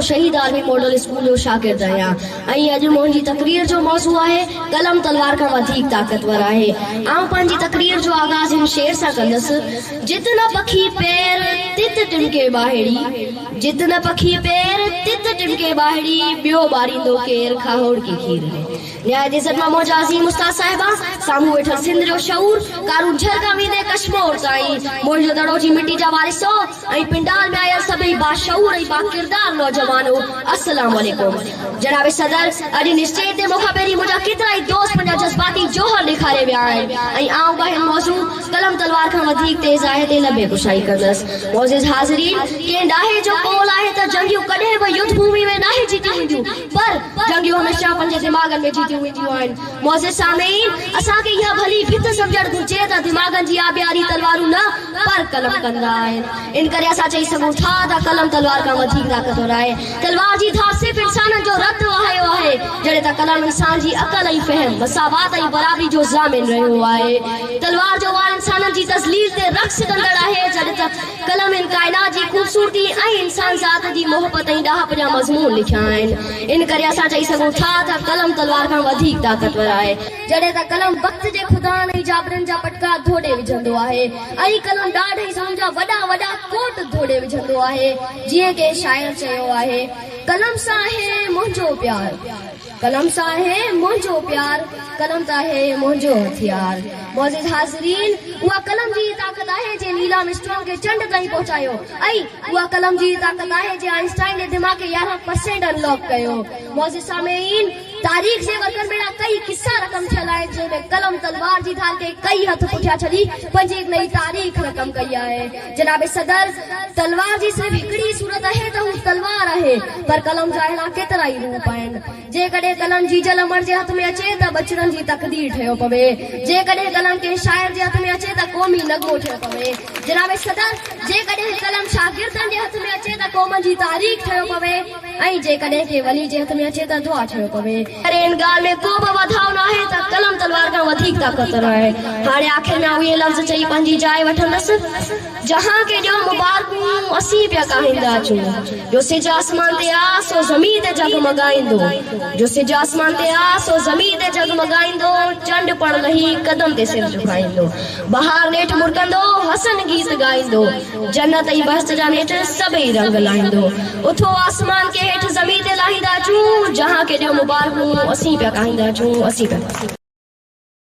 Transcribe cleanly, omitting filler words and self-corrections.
शहीद army model school जो शागिर्द आहियां ऐं अॼु मुंहिंजी तकरीर जो मौज़ू आहे कलम तलवार खां वधीक ताक़तवर आहे। आउं पंहिंजी तकरीर जो आगाज़ हिन शेर सां कंदसि। जित न पखी पैर तित टिमके ॿाहिड़ी, जित न पखी पैर तित टिमके ॿाहिड़ी, ॿियो ॿारींदो केर खाहोड़ की खीर। न्याय जी इज़्ज़त मौज अज़ीम उस्ताद साहिबा, साम्हूं वेठल सिंध जो शऊर कारून झरगा वेंदे कश्मीर ताईं मुंहिंजो दड़ो जी मिट्टी जा वारिसो ऐं पिंडाल में आयल सभई बाशऊर ऐं बाकिरदार नौजवानो, अस्सलाम वालेकुम। जनाब सदर, अॼु इन स्टेज ते मूंखां पहिरीं मुंहिंजा केतिरा ई दोस्त पंहिंजा जज़्बाती जोहर ॾेखारे विया आहिनि ऐं आउं बि हिन मौज़ू कलम तलवार खां वधीक तेज़ आहे ते लबे कुशाई कंदसि। मौज़िज़ हाज़रीन, कंहिं ॾाहे जो कौल आहे त जंगियूं कॾहिं बि युद्ध भूमि में नाहे जीतियूं वेंदियूं, पर जंगियूं हमेशह पंहिंजे दिमाग़नि में जीतियूं वेंदियूं आहिनि। मौज़िज़ सामीन, असांखे इहा भली भित सम्झणु घुरिजे त दिमाग़नि जी आबियारी तलवारूं न पर कलम कंदा आहिनि। इन करे असां चई सघूं था त कलम तलवार खां वधीक ताक़तवर आहे। तलवार जी धार सिर्फ़ इंसाननि जो रत वहायो आहे, जॾहिं त कलम इंसान जी अक़ल ऐं फ़हम, मसावात ऐं बराबरी जो ज़ामिन रहियो आहे। तलवार जो वार इंसाननि जी तज़लील ते रक़्स कंदड़ आहे, जॾहिं त कलम इन काइनात जी ख़ूबसूरती ऐं इंसान ज़ात जी मोहबत ऐं ॾाहप जा मज़मून लिखिया आहिनि। इन करे असां चई सघूं था त कलम तलवार खां वधीक ताक़तवर आहे, जॾहिं त कलम वक़्त जे ख़ुदानि ऐं जाबरनि जा पटका धोड़े विझंदो आहे ऐं कलम ॾाढे क़िस्म जा वॾा वॾा कोट धोड़े विझंदो आहे। जीअं के शाइर चयो आहे, कलम सां आहे मुंहिंजो प्यार, कलम सां आहे मुंहिंजो प्यार, कलम त आहे मुंहिंजो हथियार। मौज़िज़ हाज़रीन, उहा कलम जी ताक़त आहे जे नील आर्मस्ट्रांग खे चंड ताईं पहुचायो ऐं उहा कलम जी ताक़त आहे जे आइंस्टाइन जे दिमाग़ खे 11% अनलॉक कयो। मौज़िज़ सामीन, तारीख़ जे वर्कनि में कई किस्सा रक़म थियल आहिनि जंहिंमें कलम तलवार जी धार खे कई हथ पुठियां छॾी पंहिंजी हिकु नई तारीख़ रक़म कई आहे। जनाब सदर, तलवार जी सिर्फ़ हिकिड़ी सूरत आहे त हू तलवार आहे, पर कलम जा अहिड़ा केतिरा ई रूप आहिनि। जेकॾहिं कलम जीजल अमर जे हथ में अचे त बचड़नि जी तक़दीर ठहियो पवे, जेकॾहिं कलम कंहिं शाइर जे हथ में अचे त क़ौमी नगमो ठहियो पवे। जनाब सदर, जेकॾहिं कलम शागिर्दनि जे हथ में अचे त क़ौम जी तारीख़ ठहियो पवे ऐं जेकॾहिं कंहिं वली जे हथ में अचे त दुआ ठहियो पवे। अरे इन ॻाल्हि में को बि वाधाउ न आहे त कलम तलवार खां वधीक ताक़तवर आहे। हाणे आख़िर में उहे लफ़्ज़ चई पंहिंजी जाइ वठंदसि। जहां के ॾियो मुबारकूं असीं पिया ॻाईंदा अचूं, जो सिज आसमान ते आ सो ज़मीन ते जगमगाईंदो, जो सिज आसमान ते आ सो ज़मीन ते जगमगाईंदो, चंड पण लही कदम ते सिर झुकाईंदो, बहार नेठ मुड़कंदो हसन गीत ॻाईंदो, जन्नत ऐं बहश्त जा नेठ सभई रंग लाहींदो। उथो आसमान के हेठि ज़मीन ते लाहींदा अचूं, जहां के ॾियो मुबारकूं असीं पिया ॻाईंदा अचूं, असीं पिया।